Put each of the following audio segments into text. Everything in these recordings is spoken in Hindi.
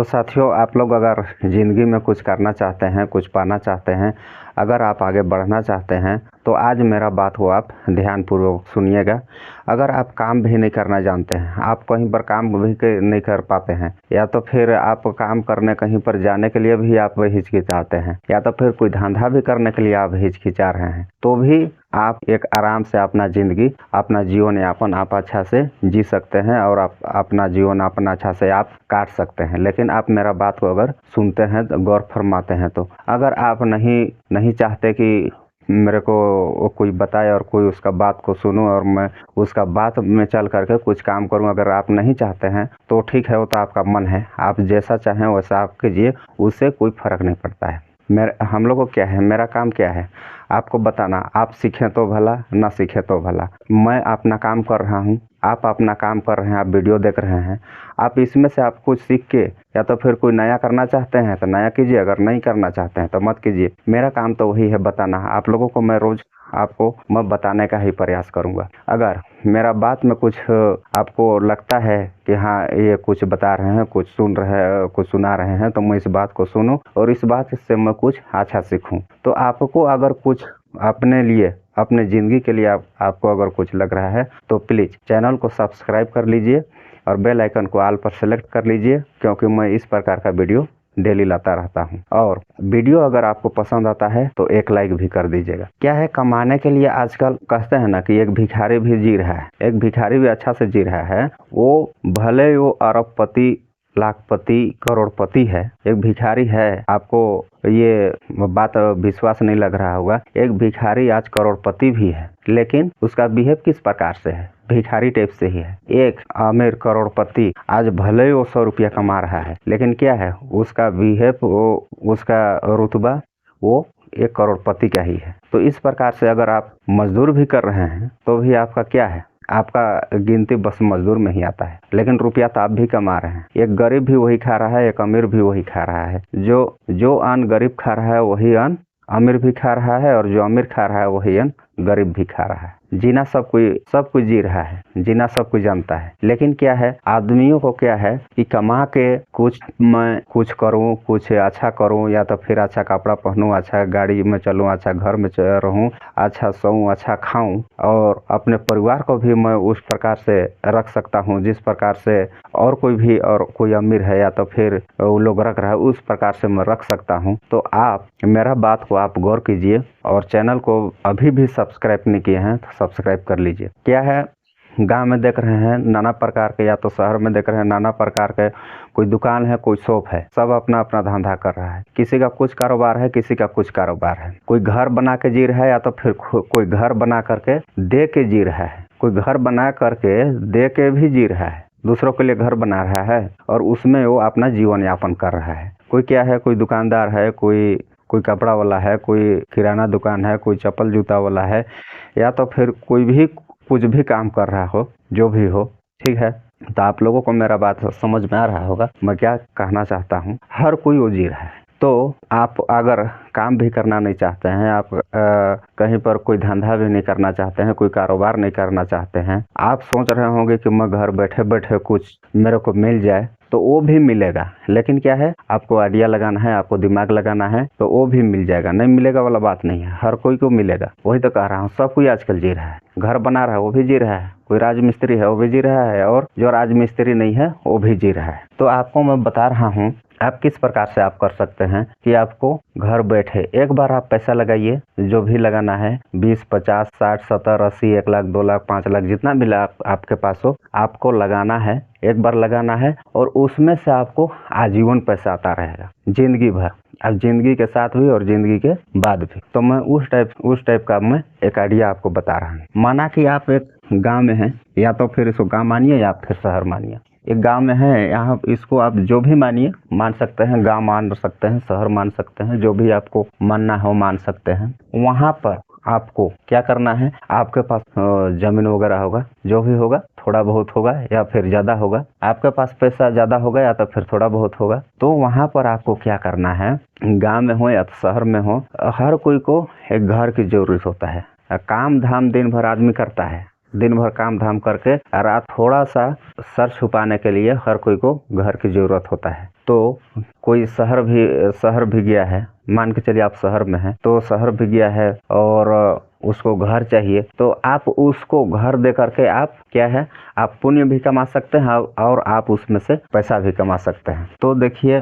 तो साथियों, आप लोग अगर ज़िंदगी में कुछ करना चाहते हैं, कुछ पाना चाहते हैं, अगर आप आगे बढ़ना चाहते हैं तो आज मेरा बात को आप ध्यानपूर्वक सुनिएगा। अगर आप काम भी नहीं करना जानते हैं, आप कहीं पर काम भी नहीं कर पाते हैं, या तो फिर आप काम करने कहीं पर जाने के लिए भी आप हिचकिचाते हैं, या तो फिर कोई धंधा भी करने के लिए आप हिचकिचा रहे हैं, तो भी आप एक आराम से अपना ज़िंदगी, अपना जीवन यापन आप अच्छा से जी सकते हैं और आप अपना जीवन यापन अच्छा से आप काट सकते हैं। लेकिन आप मेरा बात को अगर सुनते हैं, तो गौर फरमाते हैं, तो अगर आप नहीं चाहते कि मेरे को कोई बताए और कोई उसका बात को सुनूं और मैं उसका बात में चल करके कुछ काम करूं, अगर आप नहीं चाहते हैं तो ठीक है, वो तो आपका मन है, आप जैसा चाहें वैसा आप कीजिए, उससे कोई फ़र्क नहीं पड़ता है। हम लोग को क्या है, मेरा काम क्या है, आपको बताना। आप सीखें तो भला, ना सीखें तो भला। मैं अपना काम कर रहा हूँ, आप अपना काम कर रहे हैं, आप वीडियो देख रहे हैं, आप इसमें से आप कुछ सीख के या तो फिर कोई नया करना चाहते हैं तो नया कीजिए, अगर नहीं करना चाहते हैं तो मत कीजिए। मेरा काम तो वही है, बताना। आप लोगों को मैं रोज़ आपको मैं बताने का ही प्रयास करूँगा। अगर मेरा बात में कुछ आपको लगता है कि हाँ, ये कुछ बता रहे हैं, कुछ कुछ सुना रहे हैं, तो मैं इस बात को सुनूं और इस बात से मैं कुछ अच्छा सीखूं। तो आपको अगर कुछ अपने लिए, अपने ज़िंदगी के लिए आपको अगर कुछ लग रहा है तो प्लीज़ चैनल को सब्सक्राइब कर लीजिए और बेल आइकन को ऑल पर सेलेक्ट कर लीजिए, क्योंकि मैं इस प्रकार का वीडियो डेली लाता रहता हूं। और वीडियो अगर आपको पसंद आता है तो एक लाइक भी कर दीजिएगा। क्या है, कमाने के लिए आजकल कहते हैं ना कि एक भिखारी भी जी रहा है, एक भिखारी भी अच्छा से जी रहा है। वो भले वो अरबपति, लाखपति, करोड़पति है, एक भिखारी है। आपको ये बात विश्वास नहीं लग रहा होगा, एक भिखारी आज करोड़पति भी है, लेकिन उसका बिहेव किस प्रकार से है, भिखारी टाइप से ही है। एक आमिर करोड़पति आज भले ही वो 100 रुपया कमा रहा है, लेकिन क्या है, उसका बिहेव, उसका रुतबा वो एक करोड़पति का ही है। तो इस प्रकार से अगर आप मजदूर भी कर रहे हैं तो भी आपका क्या है, आपका गिनती बस मजदूर में ही आता है, लेकिन रुपया तो आप भी कमा रहे हैं। एक गरीब भी वही खा रहा है, एक अमीर भी वही खा रहा है। जो अन्न गरीब खा रहा है वही अन्न अमीर भी खा रहा है, और जो अमीर खा रहा है वही अन्न गरीब भी खा रहा है। जीना सब कोई जी रहा है, जीना सब कोई जानता है। लेकिन क्या है, आदमियों को क्या है कि कमा के मैं कुछ करूं, कुछ अच्छा करूं, या तो फिर अच्छा कपड़ा पहनूं, अच्छा गाड़ी में चलूं, अच्छा घर में रहूं, अच्छा सोऊं, अच्छा खाऊं, और अपने परिवार को भी मैं उस प्रकार से रख सकता हूं जिस प्रकार से और कोई अमीर है या तो फिर वो लोग रख रहा है, उस प्रकार से मैं रख सकता हूं। तो आप मेरा बात को आप गौर कीजिए और चैनल को अभी भी सब्सक्राइब नहीं किए हैं तो सब्सक्राइब कर लीजिए। क्या है, गांव में देख रहे हैं नाना प्रकार के, या तो शहर में देख रहे हैं नाना प्रकार के, कोई दुकान है, कोई शॉप है, सब अपना अपना धंधा कर रहा है। किसी का कुछ कारोबार है, किसी का कुछ कारोबार है। कोई घर बना के जी रहा है, या तो फिर कोई घर बना करके दे के जी रहा है, कोई घर बना करके दे के भी जी रहा है, दूसरों के लिए घर बना रहा है और उसमें वो अपना जीवन यापन कर रहा है। कोई क्या है, कोई दुकानदार है, कोई कपड़ा वाला है, कोई किराना दुकान है, कोई चप्पल जूता वाला है, या तो फिर कोई भी कुछ भी काम कर रहा हो, जो भी हो, ठीक है। तो आप लोगों को मेरा बात समझ में आ रहा होगा मैं क्या कहना चाहता हूँ। हर कोई वो जी रहा है। तो आप अगर काम भी करना नहीं चाहते हैं, आप कहीं पर कोई धंधा भी नहीं करना चाहते हैं, कोई कारोबार नहीं करना चाहते हैं, आप सोच रहे होंगे कि मैं घर बैठे बैठे कुछ मेरे को मिल जाए, तो वो भी मिलेगा। लेकिन क्या है, आपको आइडिया लगाना है, आपको दिमाग लगाना है, तो वो भी मिल जाएगा। नहीं मिलेगा वाला बात नहीं है, हर कोई को मिलेगा। वही तो कह रहा हूँ, सब कोई आजकल जी रहा है। घर बना रहा है वो भी जी रहा है, कोई राजमिस्त्री है वो भी जी रहा है, और जो राजमिस्त्री नहीं है वो भी जी रहा है। तो आपको मैं बता रहा हूँ आप किस प्रकार से आप कर सकते हैं कि आपको घर बैठे एक बार आप पैसा लगाइए, जो भी लगाना है, 20, 50, 60, 70, 80, 1 लाख, 2 लाख, 5 लाख, जितना भी आपके पास हो, आपको लगाना है, एक बार लगाना है, और उसमें से आपको आजीवन पैसा आता रहेगा, जिंदगी भर। अब जिंदगी के साथ भी और जिंदगी के बाद भी। तो मैं उस टाइप का मैं एक आइडिया आपको बता रहा हूँ। माना कि आप एक गाँव में हैं, या तो फिर इसको गाँव मानिए या फिर शहर मानिए। एक गांव में है, यहाँ इसको आप जो भी मानिए, मान सकते हैं, गांव मान सकते हैं, शहर मान सकते हैं, जो भी आपको मानना हो मान सकते हैं। वहाँ पर आपको क्या करना है, आपके पास जमीन वगैरह होगा, जो भी होगा, थोड़ा बहुत होगा या फिर ज़्यादा होगा, आपके पास पैसा ज़्यादा होगा या तो फिर थोड़ा बहुत होगा, तो वहाँ पर आपको क्या करना है, गाँव में हो या तो शहर में हो, हर कोई को एक घर की जरूरत होता है। काम धाम दिन भर आदमी करता है, दिन भर काम धाम करके रात थोड़ा सा सर छुपाने के लिए हर कोई को घर की ज़रूरत होता है। तो कोई शहर भी गया है, मान के चलिए आप शहर में हैं, तो शहर भी गया है और उसको घर चाहिए, तो आप उसको घर दे करके आप क्या है, आप पुण्य भी कमा सकते हैं और आप उसमें से पैसा भी कमा सकते हैं। तो देखिए,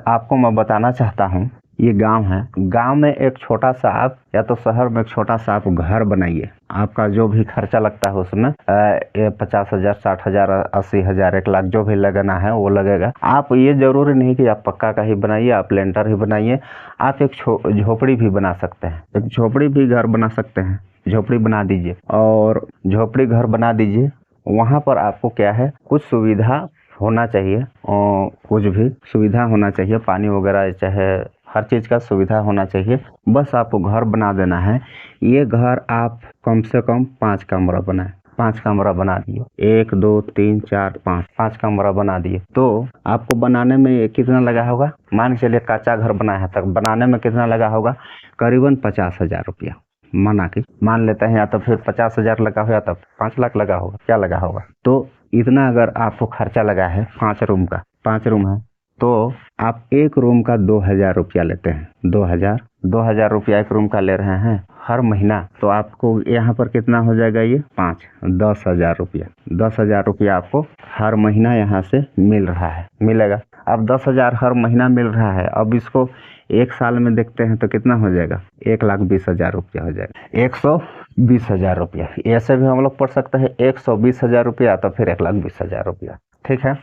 आपको मैं बताना चाहता हूँ, ये गांव है, गांव में एक छोटा सा आप या तो शहर में एक छोटा सा आप घर बनाइए। आपका जो भी खर्चा लगता है उसमें 50,000, 60,000, 80,000, 1 लाख जो भी लगना है वो लगेगा। आप ये जरूरी नहीं कि आप पक्का का ही बनाइए, आप लेंटर ही बनाइए, आप एक झोपड़ी भी बना सकते हैं, एक झोपड़ी भी घर बना सकते हैं। झोपड़ी बना दीजिए और झोपड़ी घर बना दीजिए। वहाँ पर आपको क्या है, कुछ सुविधा होना चाहिए, और कुछ भी सुविधा होना चाहिए, पानी वगैरह चाहे हर चीज़ का सुविधा होना चाहिए। बस आपको घर बना देना है। ये घर आप कम से कम 5 कमरा बनाए, 5 कमरा बना दिए, 1 2 3 4 5 कमरा बना दिए। तो आपको बनाने में कितना लगा होगा, मान के चलिए कच्चा घर बनाया है, तक बनाने में कितना लगा होगा, करीबन 50,000 रुपया मान लेते हैं। या तो फिर 50,000 लगा हो या तो 5 लाख लगा होगा, क्या लगा होगा। तो इतना अगर आपको खर्चा लगा है 5 रूम का, 5 रूम है, तो आप एक रूम का 2,000 रुपया लेते हैं। 2,000 रुपया एक रूम का ले रहे हैं हर महीना, तो आपको यहाँ पर कितना हो जाएगा, ये 10,000 रुपया। 10,000 रुपया आपको हर महीना यहाँ से मिलेगा। अब 10,000 हर महीना मिल रहा है, अब इसको 1 साल में देखते हैं तो कितना हो जाएगा, 1,20,000 रुपया हो जाएगा। 120,000 रुपया, ऐसे भी हम लोग पढ़ सकते हैं 120,000 रुपया, तो फिर 1,20,000 रुपया, ठीक है।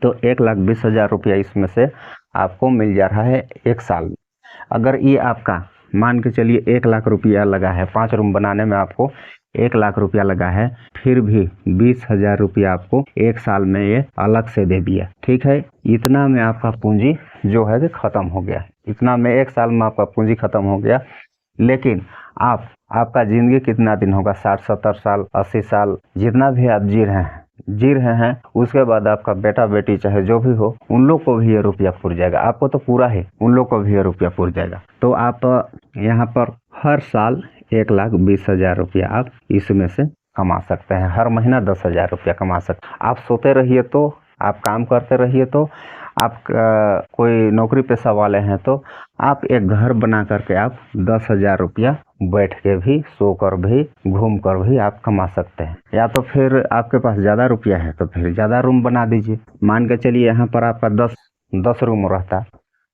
तो 1,20,000 रुपया इसमें से आपको मिल जा रहा है 1 साल में। अगर ये आपका मान के चलिए 1 लाख रुपया लगा है, 5 रूम बनाने में आपको 1 लाख रुपया लगा है, फिर भी 20,000 रुपया आपको 1 साल में ये अलग से दे दिया, ठीक है। इतना में आपका पूंजी जो है खत्म हो गया, इतना में 1 साल में आपका पूंजी खत्म हो गया। लेकिन आपका जिंदगी कितना दिन होगा, 60 70 साल 80 साल जितना भी आप जी रहे हैं, उसके बाद आपका बेटा बेटी चाहे जो भी हो, उन लोग को भी ये रुपया पुर जाएगा। आपको तो पूरा है, उन लोग को भी ये रुपया पुर जाएगा। तो आप यहाँ पर हर साल 1,20,000 रुपया आप इसमें से कमा सकते हैं। हर महीना 10,000 रुपया कमा सकते हैं। आप सोते रहिए तो, आप काम करते रहिए तो, आप कोई नौकरी पेशा वाले हैं तो आप एक घर बना करके आप 10,000 रुपया बैठ के भी, सो कर भी, घूम कर भी आप कमा सकते हैं। या तो फिर आपके पास ज़्यादा रुपया है तो फिर ज़्यादा रूम बना दीजिए। मान के चलिए यहाँ पर आपका 10 रूम रहता,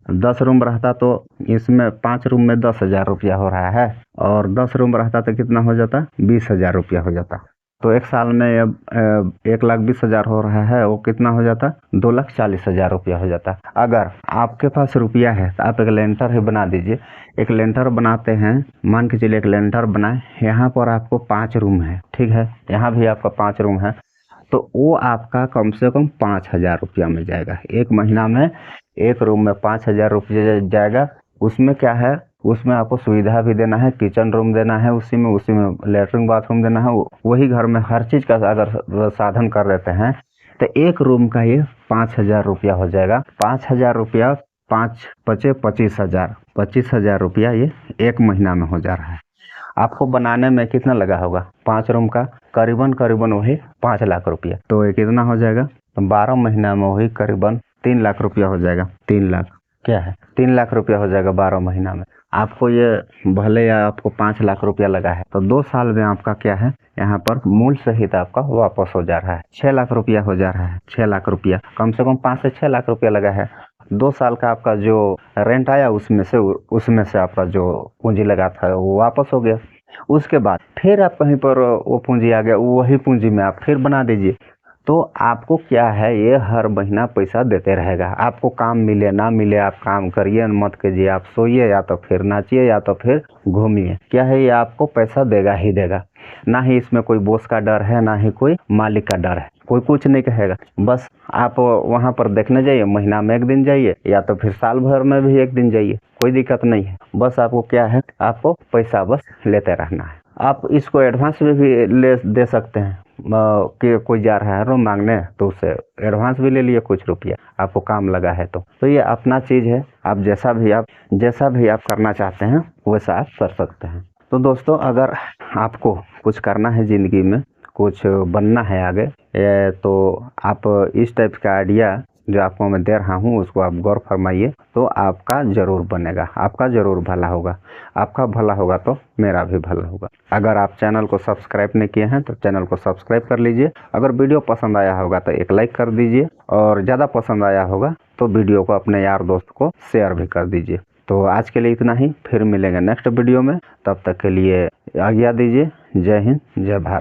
10 रूम रहता तो इसमें 5 रूम में 10,000 रुपया हो रहा है, और 10 रूम रहता तो कितना हो जाता, 20,000 रुपया हो जाता। तो 1 साल में अब 1,20,000 हो रहा है, वो कितना हो जाता, 2,40,000 रुपया हो जाता। अगर आपके पास रुपया है तो आप एक लेंटर ही बना दीजिए। एक लेंटर बनाते हैं, मान के चलिए एक लेंटर बनाए, यहाँ पर आपको 5 रूम है, ठीक है, यहाँ भी आपका 5 रूम है, तो वो आपका कम से कम 5,000 रुपया में जाएगा। एक महीना में एक रूम में 5,000 रुपया जाएगा। उसमें क्या है, उसमें आपको सुविधा भी देना है, किचन रूम देना है, उसी में लेटरिन बाथरूम देना है। वही घर में हर चीज़ का अगर साधन कर देते हैं तो एक रूम का ये 5,000 रुपया हो जाएगा। 5,000 रुपया 5 पचे 25,000, 25,000 रुपया ये एक महीना में हो जा रहा है। आपको बनाने में कितना लगा होगा, 5 रूम का करीबन वही 5 लाख रुपया। तो ये कितना हो जाएगा, 12 महीना में वही करीबन 3 लाख रुपया हो जाएगा। 3 लाख क्या है, 3 लाख रुपया हो जाएगा 12 महीना में। आपको ये भले या आपको 5 लाख रुपया लगा है तो 2 साल में आपका क्या है, यहाँ पर मूल सहित आपका वापस हो जा रहा है, 6 लाख रुपया हो जा रहा है। 6 लाख रुपया कम से कम 5 से 6 लाख रुपया लगा है। 2 साल का आपका जो रेंट आया उसमें से आपका जो पूंजी लगा था वो वापस हो गया। उसके बाद फिर आप कहीं पर वो पूंजी आ गया, वही पूंजी में आप फिर बना दीजिए। तो आपको क्या है, ये हर महीना पैसा देते रहेगा। आपको काम मिले ना मिले, आप काम करिए मत कीजिए, आप सोइए या तो फिर नाचिए या तो फिर घूमिए, क्या है, ये आपको पैसा देगा ही देगा। ना ही इसमें कोई बॉस का डर है, ना ही कोई मालिक का डर है, कोई कुछ नहीं कहेगा। बस आप वहाँ पर देखने जाइए, महीना में 1 दिन जाइए या तो फिर साल भर में भी 1 दिन जाइए, कोई दिक्कत नहीं है। बस आपको क्या है, आपको पैसा बस लेते रहना है। आप इसको एडवांस में भी दे सकते हैं कि कोई जा रहा है रूम मांगने तो उससे एडवांस भी ले लिए कुछ रुपया, आपको काम लगा है तो ये अपना चीज़ है। आप जैसा भी आप करना चाहते हैं वैसा आप कर सकते हैं। तो दोस्तों, अगर आपको कुछ करना है ज़िंदगी में कुछ बनना है आगे, तो आप इस टाइप का आइडिया जो आपको मैं दे रहा हूँ उसको आप गौर फरमाइए, तो आपका ज़रूर बनेगा, आपका ज़रूर भला होगा। आपका भला होगा तो मेरा भी भला होगा। अगर आप चैनल को सब्सक्राइब नहीं किए हैं तो चैनल को सब्सक्राइब कर लीजिए। अगर वीडियो पसंद आया होगा तो एक लाइक कर दीजिए, और ज़्यादा पसंद आया होगा तो वीडियो को अपने यार दोस्त को शेयर भी कर दीजिए। तो आज के लिए इतना ही, फिर मिलेंगे नेक्स्ट वीडियो में। तब तक के लिए आज्ञा दीजिए। जय हिंद, जय भारत।